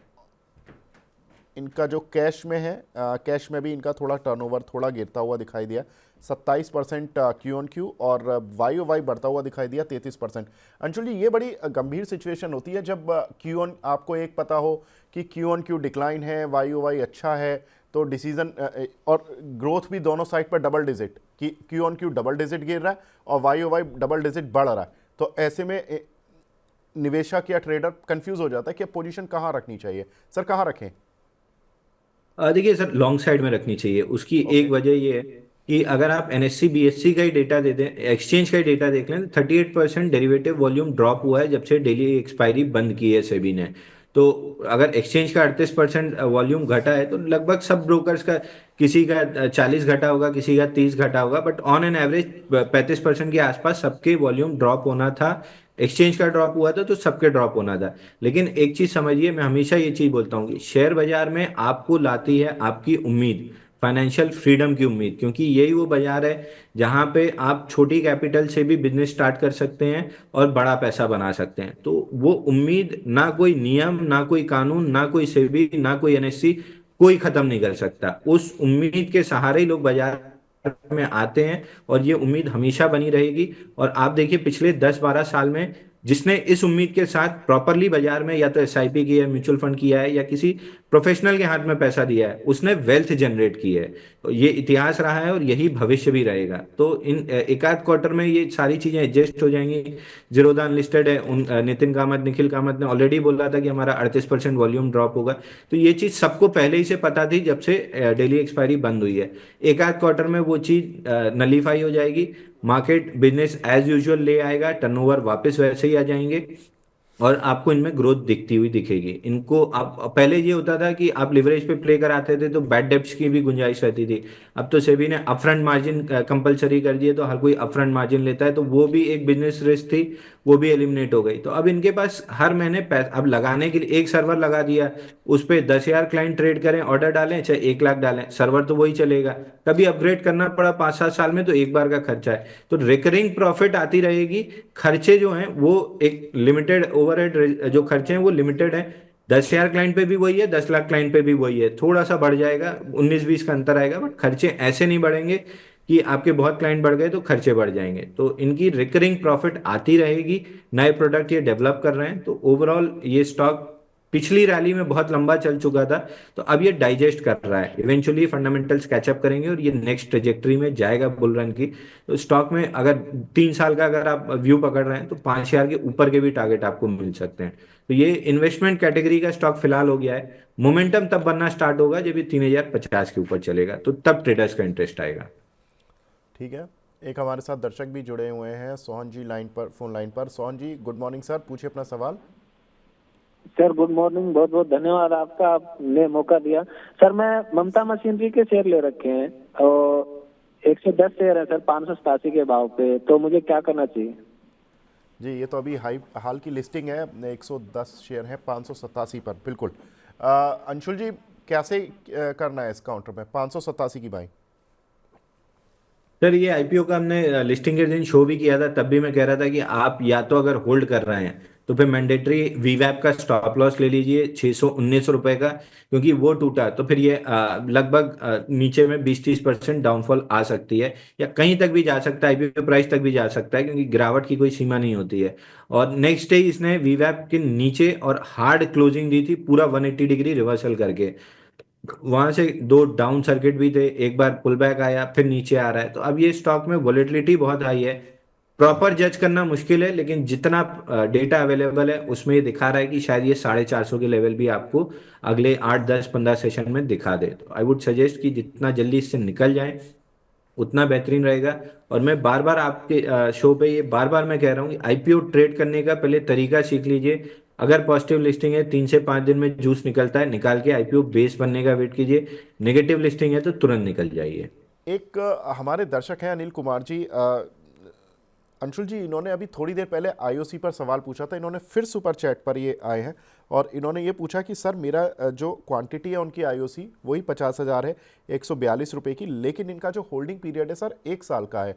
इनका जो कैश में है, कैश में भी इनका थोड़ा टर्नओवर थोड़ा गिरता हुआ दिखाई दिया, 27% क्यू ऑन क्यू, और वाई ओ वाई बढ़ता हुआ दिखाई दिया 33%। अंशुल जी, ये बड़ी गंभीर सिचुएशन होती है जब क्यू ऑन, आपको एक पता हो कि क्यू ऑन क्यू डिक्लाइन है, वाई ओ वाई अच्छा है, तो डिसीजन और ग्रोथ भी दोनों साइड पर डबल डिजिट, कि Q on Q double digit गिर रहा है और Y O Y double digit बढ़ रहा है। तो ऐसे में निवेशक या ट्रेडर कंफ्यूज हो जाता है कि पोजीशन कहाँ रखनी चाहिए। सर कहाँ रखें? देखिए सर, लॉन्ग साइड में रखनी चाहिए। उसकी ओके। एक वजह ये है कि अगर आप एनएससी बीएससी का ही डेटा दे दें, एक्सचेंज का ही डेटा देख लें, तो 38% डेरिवेटिव वॉल्यूम ड्रॉप हुआ है जब से डेली एक्सपायरी बंद की है सेबी ने। तो अगर एक्सचेंज का 38% वॉल्यूम घटा है तो लगभग सब ब्रोकर्स का, किसी का 40 घटा होगा, किसी का 30 घटा होगा, बट ऑन एन एवरेज 35% के आसपास सबके वॉल्यूम ड्रॉप होना था। एक्सचेंज का ड्रॉप हुआ था तो सबके ड्रॉप होना था। लेकिन एक चीज समझिए, मैं हमेशा ये चीज बोलता हूँ कि शेयर बाजार में आपको लाती है आपकी उम्मीद, फाइनेंशियल फ्रीडम की उम्मीद, क्योंकि यही वो बाजार है जहां पे आप छोटी कैपिटल से भी बिजनेस स्टार्ट कर सकते हैं और बड़ा पैसा बना सकते हैं। तो वो उम्मीद ना कोई नियम, ना कोई कानून, ना कोई सेबी, ना कोई एनएससी कोई खत्म नहीं कर सकता। उस उम्मीद के सहारे ही लोग बाजार में आते हैं और ये उम्मीद हमेशा बनी रहेगी। और आप देखिए पिछले 10-12 साल में जिसने इस उम्मीद के साथ प्रॉपरली बाजार में या तो एसआईपी की है, म्यूचुअल फंड किया है, या किसी प्रोफेशनल के हाथ में पैसा दिया है, उसने वेल्थ जनरेट की है। तो ये इतिहास रहा है और यही भविष्य भी रहेगा। तो इन एक आध क्वार्टर में ये सारी चीजें एडजस्ट हो जाएंगी। जीरोधा अनलिस्टेड है, नितिन कामत, निखिल कामत ने ऑलरेडी बोला था कि हमारा 38% वॉल्यूम ड्रॉप होगा। तो ये चीज सबको पहले ही से पता थी जब से डेली एक्सपायरी बंद हुई है। एक आध क्वार्टर में वो चीज नलीफाई हो जाएगी, मार्केट बिजनेस एज यूजुअल ले आएगा, टर्नओवर वापस वैसे ही आ जाएंगे और आपको इनमें ग्रोथ दिखती हुई दिखेगी। इनको आप पहले ये होता था कि आप लिवरेज पे प्ले कराते थे तो बैड डेब्ट्स की भी गुंजाइश रहती थी। अब तो सेबी ने अपफ्रंट मार्जिन कंपलसरी कर दिए, तो हर कोई अपफ्रंट मार्जिन लेता है, तो वो भी एक बिजनेस रिस्क थी, वो भी एलिमिनेट हो गई। तो अब इनके पास हर महीने अब लगाने के लिए एक सर्वर लगा दिया, उस पर 10,000 क्लाइंट ट्रेड करें, ऑर्डर डालें, चाहे 1 लाख डालें, सर्वर तो वही चलेगा। कभी अपग्रेड करना पड़ा 5-7 साल में तो एक बार का खर्चा है। तो रिकरिंग प्रॉफिट आती रहेगी। खर्चे जो हैं वो एक लिमिटेड ओवरहेड, जो खर्चे हैं वो लिमिटेड है। 10,000 क्लाइंट पे भी वही है, 10 लाख क्लाइंट पे भी वही है, थोड़ा सा बढ़ जाएगा, 19-20 का अंतर आएगा, बट खर्चे ऐसे नहीं बढ़ेंगे कि आपके बहुत क्लाइंट बढ़ गए तो खर्चे बढ़ जाएंगे। तो इनकी रिकरिंग प्रॉफिट आती रहेगी। नए प्रोडक्ट ये डेवलप कर रहे हैं। तो ओवरऑल ये स्टॉक पिछली रैली में बहुत लंबा चल चुका था, तो अब ये डाइजेस्ट कर रहा है। इवेंचुअली फंडामेंटल्स कैचअप करेंगे और ये नेक्स्ट ट्रेजेक्टरी में जाएगा बुल रन की। तो स्टॉक में अगर 3 साल का अगर आप व्यू पकड़ रहे हैं तो 5,000 के ऊपर के भी टारगेट आपको मिल सकते हैं। तो ये इन्वेस्टमेंट कैटेगरी का स्टॉक फिलहाल हो गया है। मोमेंटम तब बनना स्टार्ट होगा जब ये 3,050 के ऊपर चलेगा, तो तब ट्रेडर्स का इंटरेस्ट आएगा। ठीक है, एक हमारे साथ दर्शक भी जुड़े हुए हैं, सोहन जी लाइन पर, फोन लाइन पर। सोहन जी गुड मॉर्निंग सर, पूछिए अपना सवाल। सर गुड मॉर्निंग, बहुत बहुत धन्यवाद आपका, आपने मौका दिया। सर मैं ममता मशीनरी के शेयर ले रखे हैं और 110 शेयर है सर 587 के भाव पे, तो मुझे क्या करना चाहिए? जी ये तो अभी हाल की लिस्टिंग है, 110 शेयर हैं 587 पर, बिल्कुल। अंशुल जी कैसे करना है इस काउंटर में 587 की बाइंग? सर ये आईपीओ का हमने लिस्टिंग के दिन शो भी किया था, तब भी मैं कह रहा था कि आप या तो अगर होल्ड कर रहे हैं तो फिर मैंडेटरी वीवैप का स्टॉप लॉस ले लीजिए 619 रुपए का, क्योंकि वो टूटा तो फिर ये लगभग नीचे में 20-30% डाउनफॉल आ सकती है, या कहीं तक भी जा सकता है, आईपीओ प्राइस तक भी जा सकता है, क्योंकि गिरावट की कोई सीमा नहीं होती है। और नेक्स्ट डे इसने वीवैप के नीचे और हार्ड क्लोजिंग दी थी, पूरा 180 डिग्री रिवर्सल करके। वहां से दो डाउन सर्किट भी थे, एक बार पुल बैक आया, फिर नीचे आ रहा है। तो अब ये स्टॉक में वोलेटिलिटी बहुत हाई है। प्रॉपर जज करना मुश्किल है, लेकिन जितना डेटा अवेलेबल है उसमें ये दिखा रहा है कि शायद ये 450 के लेवल भी आपको अगले 8-10-15 सेशन में दिखा दे। तो आई वुड सजेस्ट कि जितना जल्दी इससे निकल जाए उतना बेहतरीन रहेगा। और मैं बार बार आपके शो पे ये बार बार मैं कह रहा हूँ कि आईपीओ ट्रेड करने का पहले तरीका सीख लीजिए। अगर पॉजिटिव लिस्टिंग है 3 से 5 दिन में जूस निकलता है, निकाल के आईपीओ बेस बनने का वेट कीजिए। नेगेटिव लिस्टिंग है तो तुरंत निकल जाइए। एक हमारे दर्शक हैं अनिल कुमार जी, अंशुल जी इन्होंने अभी थोड़ी देर पहले आईओसी पर सवाल पूछा था, इन्होंने फिर सुपर चैट पर ये आए हैं और इन्होंने ये पूछा कि सर मेरा जो क्वांटिटी है उनकी आईओसी वही 50,000 है 142 रुपये की, लेकिन इनका जो होल्डिंग पीरियड है सर 1 साल का है।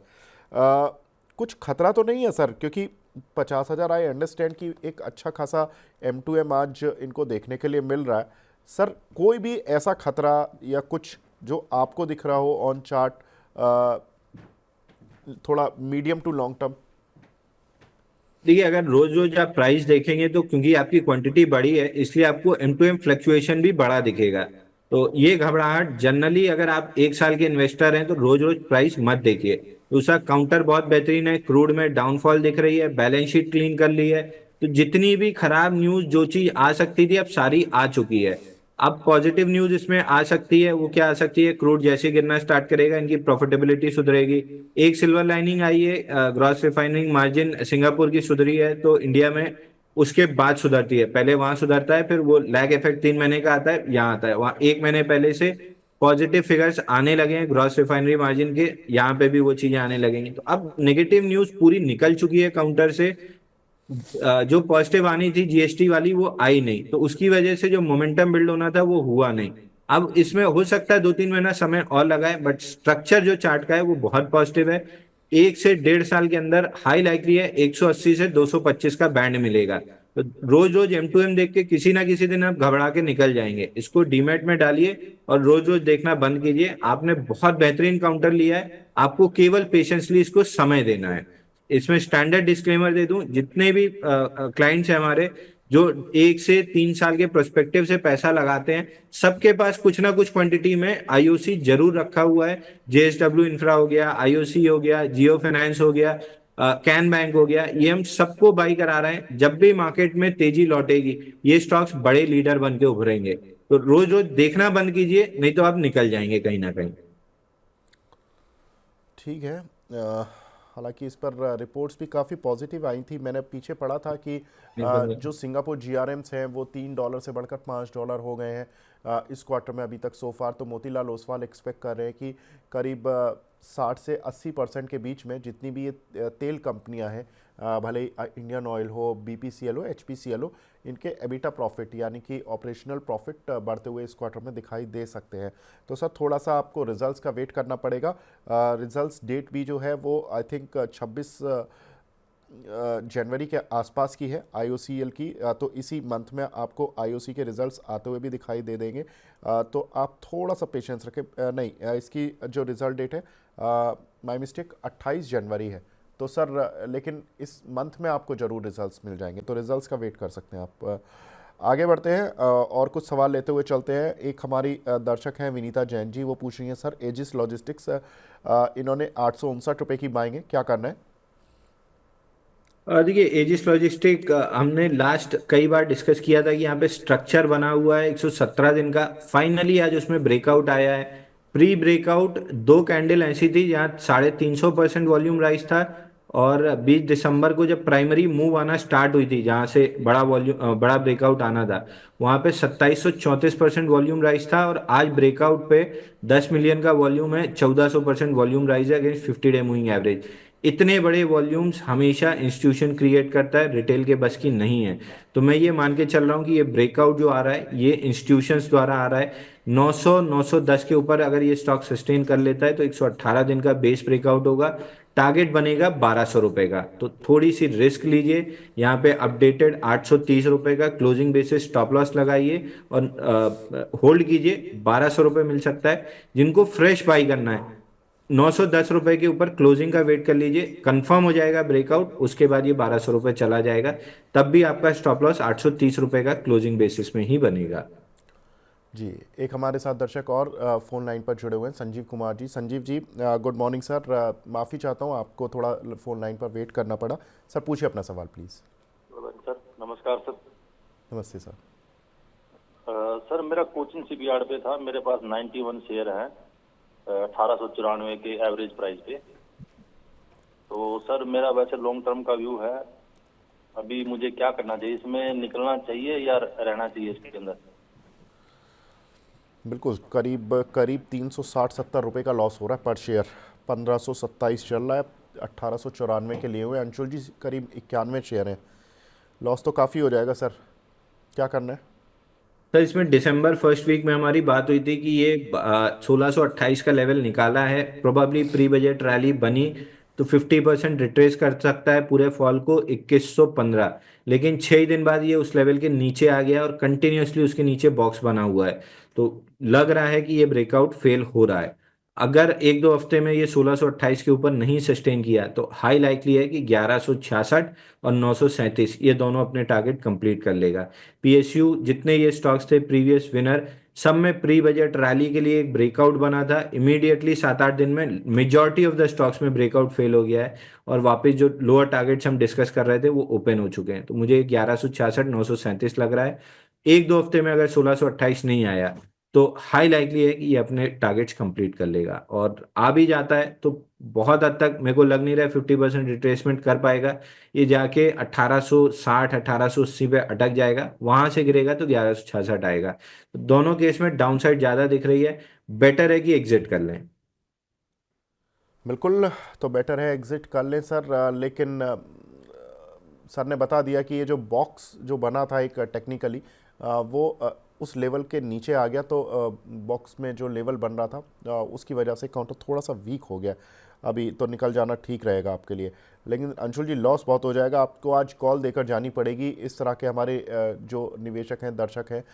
कुछ खतरा तो नहीं है सर? क्योंकि 50,000 आई अंडरस्टैंड कि एक अच्छा खासा M2M आज इनको देखने के लिए मिल रहा है। सर कोई भी ऐसा खतरा या कुछ जो आपको दिख रहा हो ऑन चार्ट, थोड़ा मीडियम टू लॉन्ग टर्म? देखिए अगर रोज रोज आप प्राइस देखेंगे तो क्योंकि आपकी क्वांटिटी बड़ी है इसलिए आपको M2M फ्लक्चुएशन भी बड़ा दिखेगा। तो ये घबराहट जनरली, अगर आप एक साल के इन्वेस्टर हैं तो रोज रोज प्राइस मत देखिए। दूसरा, काउंटर बहुत बेहतरीन है, क्रूड में डाउनफॉल दिख रही है, बैलेंस शीट क्लीन कर ली है। तो जितनी भी खराब न्यूज जो चीज आ सकती थी अब सारी आ चुकी है। अब पॉजिटिव न्यूज इसमें आ सकती है, वो क्या आ सकती है? क्रूड जैसे गिरना स्टार्ट करेगा इनकी प्रॉफिटेबिलिटी सुधरेगी। एक सिल्वर लाइनिंग आई है, ग्रॉस रिफाइनिंग मार्जिन सिंगापुर की सुधरी है तो इंडिया में उसके बाद सुधरती है। पहले वहां सुधरता है, फिर वो लैग इफेक्ट 3 महीने का आता है, यहाँ आता है। वहां 1 महीने पहले से पॉजिटिव फिगर्स आने लगे हैं ग्रॉस रिफाइनरी मार्जिन के, यहाँ पे भी वो चीजें आने लगेंगी। तो अब नेगेटिव न्यूज पूरी निकल चुकी है काउंटर से। जो पॉजिटिव आनी थी जीएसटी वाली वो आई नहीं, तो उसकी वजह से जो मोमेंटम बिल्ड होना था वो हुआ नहीं। अब इसमें हो सकता है 2-3 महीना समय और लगा है, बट स्ट्रक्चर जो चार्ट का है वो बहुत पॉजिटिव है। 1 से 1.5 साल के अंदर हाई लाइकली है 180 से 225 का बैंड मिलेगा। तो रोज रोज M2M देख के किसी ना किसी दिन आप घबरा के निकल जाएंगे। इसको डीमैट में डालिए और रोज रोज देखना बंद कीजिए। आपने बहुत बेहतरीन काउंटर लिया है, आपको केवल पेशेंसली इसको समय देना है। इसमें स्टैंडर्ड डिस्क्लेमर दे दूं, जितने भी क्लाइंट्स हैं हमारे जो 1 से 3 साल के प्रोस्पेक्टिव से पैसा लगाते हैं, सबके पास कुछ ना कुछ क्वांटिटी में आईओसी जरूर रखा हुआ है। जेएसडब्ल्यू इंफ्रा हो गया, आईओसी हो गया, जियो फाइनेंस हो गया, कैन बैंक हो गया, ये हम सबको बाई करा रहे हैं। जब भी मार्केट में तेजी लौटेगी ये स्टॉक्स बड़े लीडर बन के उभरेंगे। तो रोज रोज देखना बंद कीजिए, नहीं तो आप निकल जाएंगे कहीं ना कहीं। ठीक है। हालांकि इस पर रिपोर्ट्स भी काफ़ी पॉजिटिव आई थी। मैंने पीछे पढ़ा था कि जो सिंगापुर जीआरएम्स हैं वो $3 से बढ़कर $5 हो गए हैं इस क्वार्टर में अभी तक सो फार। तो मोतीलाल ओसवाल एक्सपेक्ट कर रहे हैं कि करीब 60 से 80% के बीच में जितनी भी ये तेल कंपनियां हैं, भले ही इंडियन ऑयल हो, बीपीसीएल हो, एचपीसीएल हो, इनके एबिटा प्रॉफिट यानी कि ऑपरेशनल प्रॉफिट बढ़ते हुए इस क्वार्टर में दिखाई दे सकते हैं। तो सर थोड़ा सा आपको रिजल्ट्स का वेट करना पड़ेगा। रिजल्ट्स डेट भी जो है वो आई थिंक 26 जनवरी के आसपास की है आईओसीएल की। तो इसी मंथ में आपको आईओसी के रिजल्ट्स आते हुए भी दिखाई दे देंगे। तो आप थोड़ा सा पेशेंस रखें। नहीं, इसकी जो रिज़ल्ट डेट है माय मिस्टेक 28 जनवरी है। तो सर लेकिन इस मंथ में आपको ज़रूर रिजल्ट्स मिल जाएंगे, तो रिजल्ट्स का वेट कर सकते हैं आप। आगे बढ़ते हैं और कुछ सवाल लेते हुए चलते हैं। एक हमारी दर्शक हैं विनीता जैन जी, वो पूछ रही हैं सर एजिस लॉजिस्टिक्स इन्होंने 859 रुपये की बाइंग है, क्या करना है? देखिए, एजिस लॉजिस्टिक हमने लास्ट कई बार डिस्कस किया था कि यहाँ पे स्ट्रक्चर बना हुआ है 117 दिन का। फाइनली आज उसमें ब्रेकआउट आया है। प्री ब्रेकआउट 2 कैंडल ऐसी थी जहाँ 350% वॉल्यूम राइज था, और 20 दिसंबर को जब प्राइमरी मूव आना स्टार्ट हुई थी जहाँ से बड़ा ब्रेकआउट आना था, वहाँ पे 2734% वॉल्यूम राइज था। और आज ब्रेकआउट पे 10 मिलियन का वॉल्यूम है, 1400% वॉल्यूम राइज है अगेंस्ट 50 डे मूविंग एवरेज। इतने बड़े वॉल्यूम्स हमेशा इंस्टीट्यूशन क्रिएट करता है, रिटेल के बस की नहीं है। तो मैं ये मान के चल रहा हूँ कि ये ब्रेकआउट जो आ रहा है ये इंस्टीट्यूशंस द्वारा आ रहा है। 900 910 के ऊपर अगर ये स्टॉक सस्टेन कर लेता है तो 118 दिन का बेस ब्रेकआउट होगा। टारगेट बनेगा 1200 रुपए का, तो थोड़ी सी रिस्क लीजिए। यहाँ पे अपडेटेड 830 रुपए का क्लोजिंग बेसिस स्टॉप लॉस लगाइए और होल्ड कीजिए। 1200 रुपए मिल सकता है। जिनको फ्रेश बाई करना है 910 रुपए के ऊपर क्लोजिंग का वेट कर लीजिए, कंफर्म हो जाएगा ब्रेकआउट, उसके बाद ये 1200 रुपए चला जाएगा। तब भी आपका स्टॉप लॉस 830 रुपए का क्लोजिंग बेसिस में ही बनेगा। जी, एक हमारे साथ दर्शक और फ़ोन लाइन पर जुड़े हुए हैं, Sanjeev Kumar ji. Sanjeev ji good morning sir. माफ़ी चाहता हूँ आपको थोड़ा फ़ोन लाइन पर वेट करना पड़ा। सर पूछिए अपना सवाल प्लीज़। सर नमस्कार सर। नमस्ते सर। सर मेरा कोचिंग शिपयार्ड पे था, मेरे पास 91 शेयर हैं 1894 के एवरेज प्राइस पे। तो सर मेरा वैसे लॉन्ग टर्म का व्यू है, अभी मुझे क्या करना चाहिए? इसमें निकलना चाहिए या रहना चाहिए इसके अंदर? बिल्कुल, करीब 360-70 रुपये का लॉस हो रहा है पर शेयर। 1527 चल रहा है, 1894 के लिए हुए। अंशुल जी करीब 91 शेयर हैं, लॉस तो काफ़ी हो जाएगा सर, क्या करना है? सर इसमें दिसंबर फर्स्ट वीक में हमारी बात हुई थी कि ये 1628 का लेवल निकाला है। प्रोबेबली प्री बजट रैली बनी तो 50% रिट्रेस कर सकता है पूरे फॉल को 2115, लेकिन 6 दिन बाद ये उस लेवल के नीचे आ गया और कंटिन्यूअसली उसके नीचे बॉक्स बना हुआ है। तो लग रहा है कि ये ब्रेकआउट फेल हो रहा है। अगर 1-2 हफ्ते में ये 1628 के ऊपर नहीं सस्टेन किया तो हाई लाइकली है कि 1166 और 937 ये दोनों अपने टारगेट कंप्लीट कर लेगा। पीएसयू जितने ये स्टॉक्स थे प्रीवियस विनर सब में प्री बजट रैली के लिए एक ब्रेकआउट बना था, इमीडिएटली 7-8 दिन में मेजॉरिटी ऑफ द स्टॉक्स में ब्रेकआउट फेल हो गया है और वापस जो लोअर टारगेट्स हम डिस्कस कर रहे थे वो ओपन हो चुके हैं। तो मुझे 1166 937 लग रहा है। एक दो हफ्ते में अगर 1628 नहीं आया तो हाई लाइकली है कि ये अपने टारगेट्स कंप्लीट कर लेगा, और आ भी जाता है तो बहुत हद तक मेरे को लग नहीं रहा है 50% रिट्रेसमेंट कर पाएगा। ये जाके 1860 1880 पे अटक जाएगा, वहां से गिरेगा तो 1166 आएगा। तो दोनों केस में डाउन साइड ज्यादा दिख रही है, बेटर है कि एग्जिट कर लें। बिल्कुल, तो बेटर है एग्जिट कर लें सर। लेकिन सर ने बता दिया कि ये जो बॉक्स जो बना था एक टेक्निकली वो उस लेवल के नीचे आ गया, तो बॉक्स में जो लेवल बन रहा था उसकी वजह से काउंटर थोड़ा सा वीक हो गया। अभी तो निकल जाना ठीक रहेगा आपके लिए, लेकिन अंशुल जी लॉस बहुत हो जाएगा, आपको आज कॉल देकर जानी पड़ेगी। इस तरह के हमारे जो निवेशक हैं, दर्शक हैं,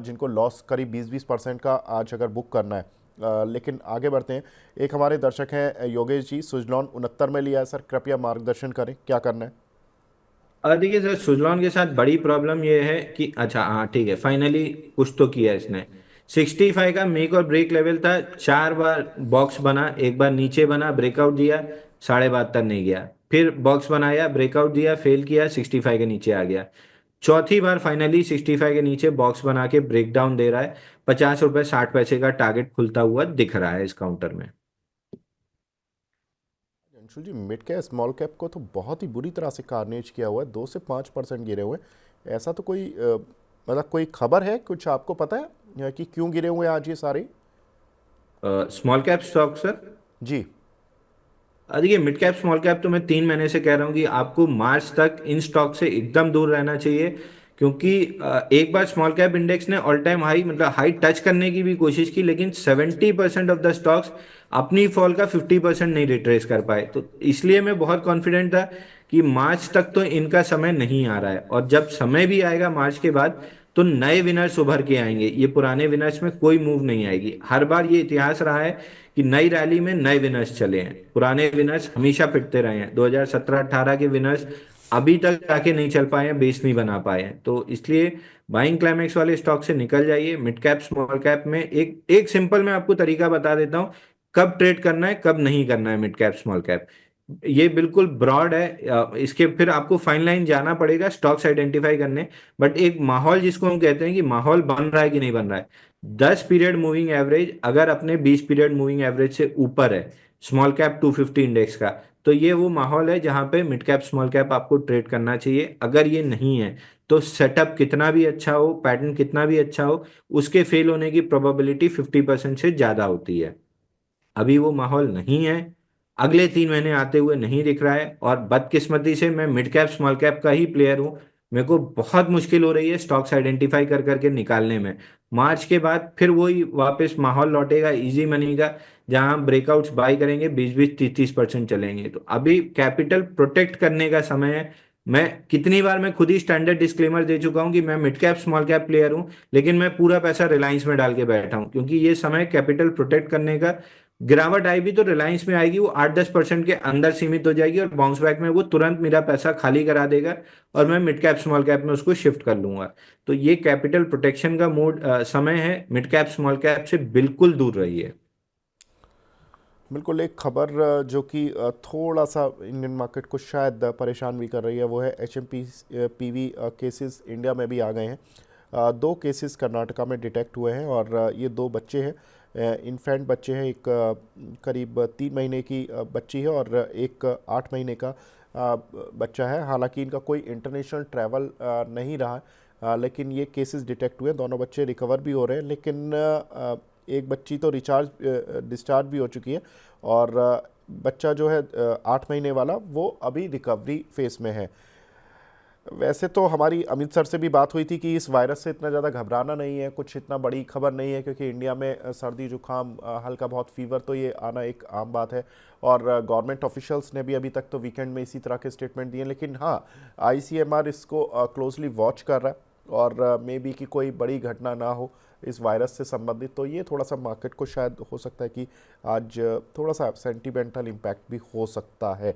जिनको लॉस करीब 20-20% का आज अगर बुक करना है। लेकिन आगे बढ़ते हैं। एक हमारे दर्शक हैं योगेश जी, सुजलॉन 69 में लिया है सर, कृपया मार्गदर्शन करें, क्या करना है? देखिए सर, सुजलॉन के साथ बड़ी प्रॉब्लम ये है कि अच्छा हाँ ठीक है, फाइनली कुछ तो किया इसने। 65 का मेक और ब्रेक लेवल था, 4 बार बॉक्स बना, एक बार नीचे बना ब्रेकआउट दिया, 72.5 नहीं गया, फिर बॉक्स बनाया ब्रेकआउट दिया फेल किया, 65 के नीचे आ गया, चौथी बार फाइनली 65 के नीचे बॉक्स बना के ब्रेक डाउन दे रहा है। 50 रुपये 60 पैसे का टारगेट खुलता हुआ दिख रहा है इस काउंटर में। अंशुल जी मिड कैप स्मॉल कैप को तो बहुत ही बुरी तरह से कार्नेज किया हुआ है, 2 से 5% गिरे हुए हैं। ऐसा तो कोई मतलब कोई खबर है, कुछ आपको पता है कि क्यों गिरे हुए हैं आज ये सारे? स्मॉल कैप स्टॉक सर, जी। देखिए मिड कैप स्मॉल कैप तो मैं 3 महीने से कह रहा हूँ कि आपको मार्च तक इन स्टॉक से एकदम दूर रहना चाहिए, क्योंकि एक बार स्मॉल कैप इंडेक्स ने ऑल टाइम हाई मतलब हाई टच करने की भी कोशिश की, लेकिन 70% ऑफ द स्टॉक्स अपनी फॉल का 50% नहीं रिट्रेस कर पाए। तो इसलिए मैं बहुत कॉन्फिडेंट था कि मार्च तक तो इनका समय नहीं आ रहा है, और जब समय भी आएगा मार्च के बाद तो नए विनर्स उभर के आएंगे, ये पुराने विनर्स में कोई मूव नहीं आएगी। हर बार ये इतिहास रहा है कि नई रैली में नए विनर्स चले हैं, पुराने विनर्स हमेशा पिटते रहे हैं। 2017-18 के विनर्स अभी तक आके नहीं चल पाए हैं, बेस नहीं बना पाए हैं। तो इसलिए बाइंग क्लाइमेक्स वाले स्टॉक से निकल जाइए। मिड कैप स्मॉल कैप में एक एक सिंपल मैं आपको तरीका बता देता हूँ कब ट्रेड करना है कब नहीं करना है मिड कैप स्मॉल कैप। ये बिल्कुल ब्रॉड है, इसके फिर आपको फाइन लाइन जाना पड़ेगा स्टॉक्स आइडेंटिफाई करने। बट एक माहौल जिसको हम कहते हैं कि माहौल बन रहा है कि नहीं बन रहा है, 10 पीरियड मूविंग एवरेज अगर अपने 20 पीरियड मूविंग एवरेज से ऊपर है स्मॉल कैप 250 इंडेक्स का, तो ये वो माहौल है जहां पे मिड कैप स्मॉल कैप आपको ट्रेड करना चाहिए। अगर ये नहीं है तो सेटअप कितना भी अच्छा हो, पैटर्न कितना भी अच्छा हो, उसके फेल होने की प्रोबेबिलिटी 50% से ज्यादा होती है। अभी वो माहौल नहीं है, अगले 3 महीने आते हुए नहीं दिख रहा है, और बदकिस्मती से मैं मिड कैप स्मॉल कैप का ही प्लेयर हूँ। मेरे को बहुत मुश्किल हो रही है स्टॉक्स आइडेंटिफाई कर करके निकालने में। मार्च के बाद फिर वही वापस माहौल लौटेगा इजी मनी का, जहां ब्रेकआउट्स बाई करेंगे 20-20 30-30% चलेंगे। तो अभी कैपिटल प्रोटेक्ट करने का समय है। मैं कितनी बार मैं खुद ही स्टैंडर्ड डिस्क्लेमर दे चुका हूं कि मैं mid cap small cap player हूं, लेकिन मैं पूरा पैसा रिलायंस में डाल के बैठा हूं, क्योंकि ये समय कैपिटल प्रोटेक्ट करने का। गिरावट आएगी तो रिलायंस में आएगी, वो 8-10% के अंदर सीमित हो जाएगी, और बाउंस बैक में वो तुरंत मेरा पैसा खाली करा देगा और मैं मिड कैप स्मॉल कैप में उसको शिफ्ट कर लूंगा। तो ये कैपिटल प्रोटेक्शन का मोड समय है, मिड कैप स्मॉल कैप से बिल्कुल दूर रहिए। बिल्कुल। एक खबर जो कि थोड़ा सा इंडियन मार्केट को शायद परेशान भी कर रही है, वो है HMPV केसेस इंडिया में भी आ गए हैं। 2 केसेस कर्नाटका में डिटेक्ट हुए हैं, और ये 2 बच्चे हैं, इन्फेंट बच्चे हैं। एक करीब 3 महीने की बच्ची है और एक 8 महीने का बच्चा है। हालांकि इनका कोई इंटरनेशनल ट्रैवल नहीं रहा, लेकिन ये केसेस डिटेक्ट हुए। दोनों बच्चे रिकवर भी हो रहे हैं, लेकिन एक बच्ची तो डिस्चार्ज भी हो चुकी है, और बच्चा जो है 8 महीने वाला वो अभी रिकवरी फेस में है। वैसे तो हमारी अमित सर से भी बात हुई थी कि इस वायरस से इतना ज़्यादा घबराना नहीं है, कुछ इतना बड़ी खबर नहीं है, क्योंकि इंडिया में सर्दी जुकाम हल्का बहुत फीवर तो ये आना एक आम बात है। और गवर्नमेंट ऑफिशियल्स ने भी अभी तक तो वीकेंड में इसी तरह के स्टेटमेंट दिए, लेकिन हाँ ICMR इसको क्लोजली वॉच कर रहा है, और मे बी कि कोई बड़ी घटना ना हो इस वायरस से संबंधित। तो ये थोड़ा सा मार्केट को शायद हो सकता है कि आज थोड़ा सा सेंटिमेंटल इम्पैक्ट भी हो सकता है।